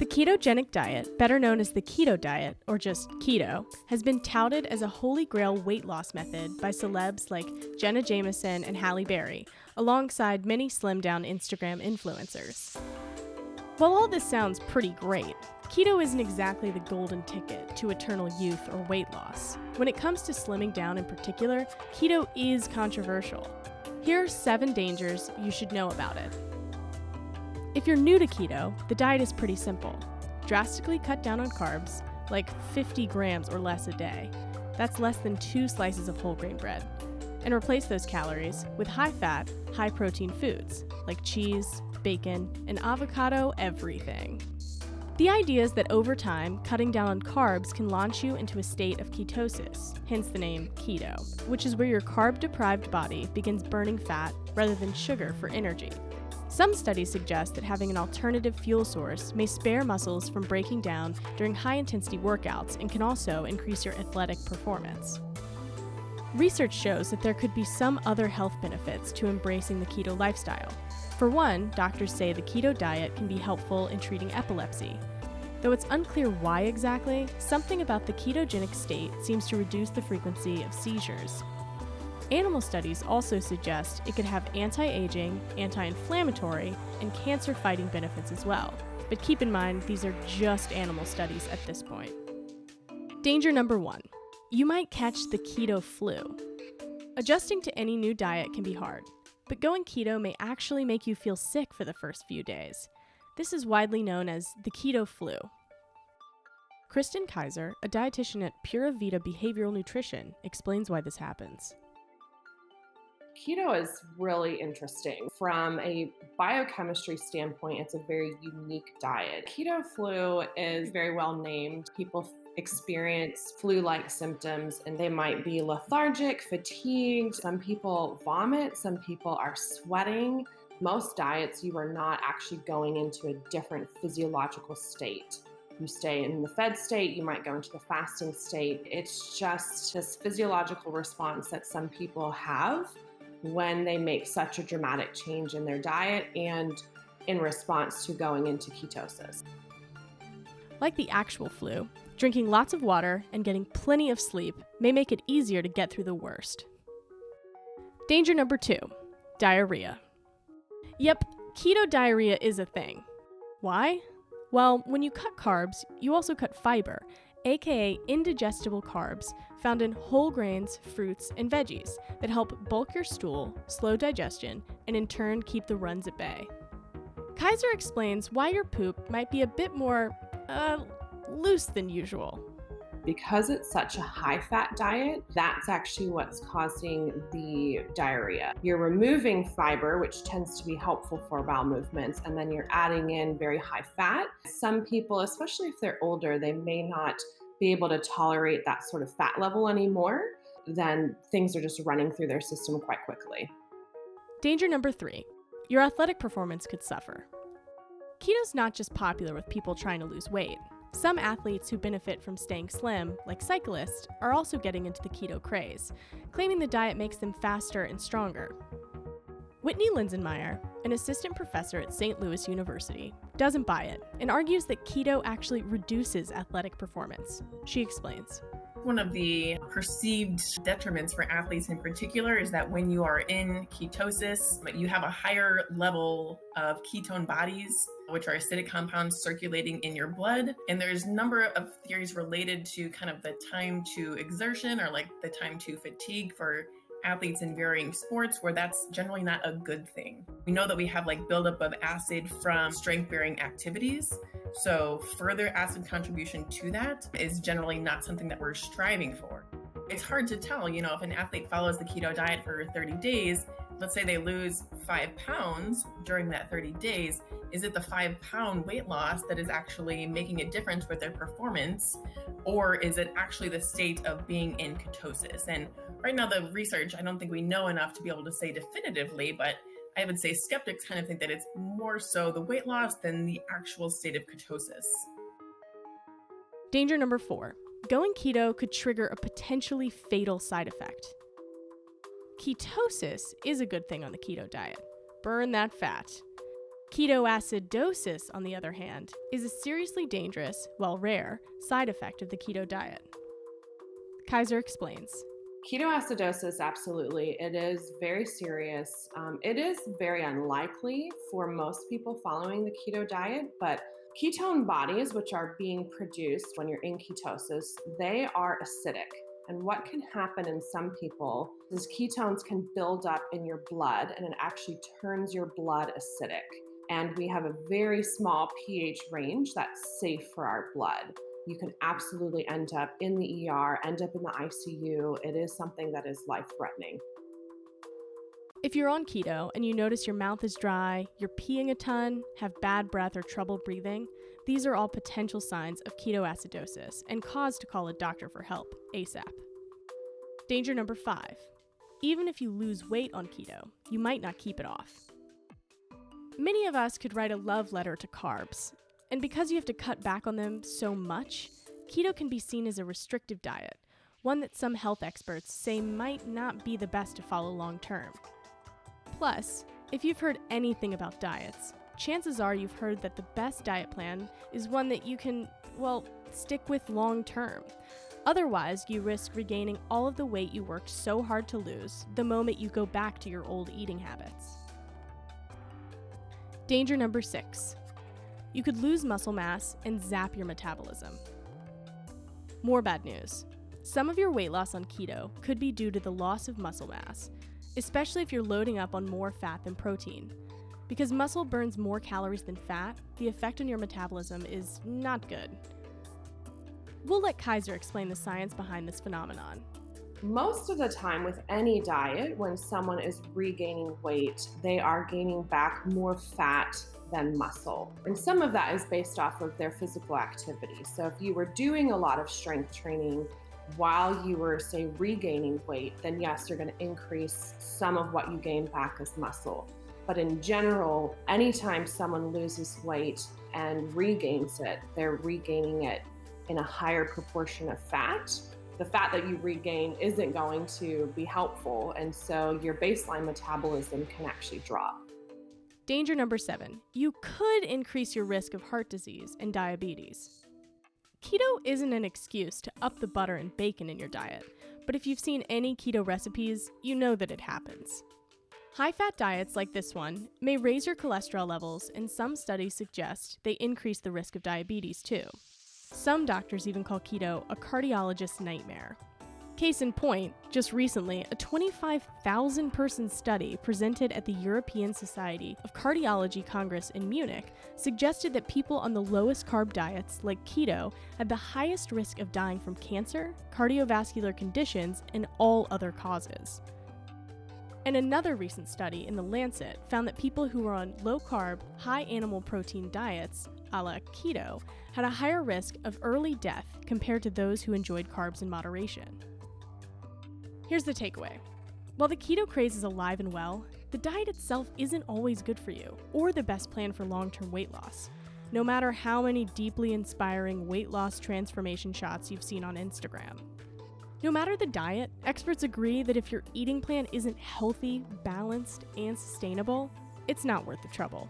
The ketogenic diet, better known as the keto diet, or just keto, has been touted as a holy grail weight loss method by celebs like Jenna Jameson and Halle Berry, alongside many slim-down Instagram influencers. While all this sounds pretty great, keto isn't exactly the golden ticket to eternal youth or weight loss. When it comes to slimming down in particular, keto is controversial. Here are 7 dangers you should know about it. If you're new to keto, the diet is pretty simple. Drastically cut down on carbs, like 50 grams or less a day. That's less than 2 slices of whole grain bread. And replace those calories with high-fat, high-protein foods, like cheese, bacon, and avocado everything. The idea is that over time, cutting down on carbs can launch you into a state of ketosis, hence the name keto, which is where your carb-deprived body begins burning fat rather than sugar for energy. Some studies suggest that having an alternative fuel source may spare muscles from breaking down during high-intensity workouts and can also increase your athletic performance. Research shows that there could be some other health benefits to embracing the keto lifestyle. For one, doctors say the keto diet can be helpful in treating epilepsy. Though it's unclear why exactly, something about the ketogenic state seems to reduce the frequency of seizures. Animal studies also suggest it could have anti-aging, anti-inflammatory, and cancer-fighting benefits as well. But keep in mind, these are just animal studies at this point. Danger number 1. You might catch the keto flu. Adjusting to any new diet can be hard, but going keto may actually make you feel sick for the first few days. This is widely known as the keto flu. Kristen Kaiser, a dietitian at Pura Vida Behavioral Nutrition, explains why this happens. Keto is really interesting. From a biochemistry standpoint, it's a very unique diet. Keto flu is very well named. People experience flu-like symptoms and they might be lethargic, fatigued. Some people vomit, some people are sweating. Most diets, you are not actually going into a different physiological state. You stay in the fed state, you might go into the fasting state. It's just this physiological response that some people have when they make such a dramatic change in their diet and in response to going into ketosis. Like the actual flu, drinking lots of water and getting plenty of sleep may make it easier to get through the worst. Danger number 2, diarrhea. Yep, keto diarrhea is a thing. Why? Well, when you cut carbs, you also cut fiber, aka indigestible carbs found in whole grains, fruits, and veggies that help bulk your stool, slow digestion, and in turn keep the runs at bay. Kaiser explains why your poop might be a bit more, loose than usual. Because it's such a high-fat diet, that's actually what's causing the diarrhea. You're removing fiber, which tends to be helpful for bowel movements, and then you're adding in very high fat. Some people, especially if they're older, they may not be able to tolerate that sort of fat level anymore. Then things are just running through their system quite quickly. Danger number 3, your athletic performance could suffer. Keto's not just popular with people trying to lose weight. Some athletes who benefit from staying slim, like cyclists, are also getting into the keto craze, claiming the diet makes them faster and stronger. Whitney Linsenmeyer, an assistant professor at St. Louis University, doesn't buy it and argues that keto actually reduces athletic performance. She explains. One of the perceived detriments for athletes in particular is that when you are in ketosis, you have a higher level of ketone bodies, which are acidic compounds circulating in your blood. And there's a number of theories related to kind of the time to exertion or like the time to fatigue for athletes in varying sports where that's generally not a good thing. We know that we have like buildup of acid from strength-bearing activities. So further acid contribution to that is generally not something that we're striving for. It's hard to tell, if an athlete follows the keto diet for 30 days, let's say they lose 5 pounds during that 30 days, is it the 5-pound weight loss that is actually making a difference with their performance? Or is it actually the state of being in ketosis? And right now the research, I don't think we know enough to be able to say definitively, but I would say skeptics kind of think that it's more so the weight loss than the actual state of ketosis. Danger number 4, going keto could trigger a potentially fatal side effect. Ketosis is a good thing on the keto diet. Burn that fat. KETOACIDOSIS, on the other hand, is a seriously dangerous, while rare, side effect of the keto diet. Kaiser explains. Ketoacidosis, absolutely. It is very serious. It is very unlikely for most people following the keto diet, but ketone bodies, which are being produced when you're in ketosis, they are acidic. And what can happen in some people is ketones can build up in your blood and it actually turns your blood acidic. And we have a very small pH range that's safe for our blood. You can absolutely end up in the ER, end up in the ICU. It is something that is life-threatening. If you're on keto and you notice your mouth is dry, you're peeing a ton, have bad breath or trouble breathing, these are all potential signs of ketoacidosis and cause to call a doctor for help ASAP. Danger number 5. Even if you lose weight on keto, you might not keep it off. Many of us could write a love letter to carbs, and because you have to cut back on them so much, keto can be seen as a restrictive diet, one that some health experts say might not be the best to follow long term. Plus, if you've heard anything about diets, chances are you've heard that the best diet plan is one that you can, stick with long term. Otherwise, you risk regaining all of the weight you worked so hard to lose the moment you go back to your old eating habits. Danger number 6. You could lose muscle mass and zap your metabolism. More bad news. Some of your weight loss on keto could be due to the loss of muscle mass, especially if you're loading up on more fat than protein. Because muscle burns more calories than fat, the effect on your metabolism is not good. We'll let Kaiser explain the science behind this phenomenon. Most of the time with any diet, when someone is regaining weight, they are gaining back more fat than muscle. And some of that is based off of their physical activity. So if you were doing a lot of strength training while you were, say, regaining weight, then yes, you're going to increase some of what you gain back as muscle. But in general, anytime someone loses weight and regains it, they're regaining it in a higher proportion of fat. The fat that you regain isn't going to be helpful, and so your baseline metabolism can actually drop. Danger number 7. You could increase your risk of heart disease and diabetes. Keto isn't an excuse to up the butter and bacon in your diet, but if you've seen any keto recipes, you know that it happens. High-fat diets like this one may raise your cholesterol levels, and some studies suggest they increase the risk of diabetes too. Some doctors even call keto a cardiologist's nightmare. Case in point, just recently, a 25,000-person study presented at the European Society of Cardiology Congress in Munich suggested that people on the lowest carb diets, like keto, had the highest risk of dying from cancer, cardiovascular conditions, and all other causes. And another recent study in The Lancet found that people who were on low-carb, high-animal protein diets, a la keto, had a higher risk of early death compared to those who enjoyed carbs in moderation. Here's the takeaway. While the keto craze is alive and well, the diet itself isn't always good for you or the best plan for long-term weight loss, no matter how many deeply inspiring weight loss transformation shots you've seen on Instagram. No matter the diet, experts agree that if your eating plan isn't healthy, balanced, and sustainable, it's not worth the trouble.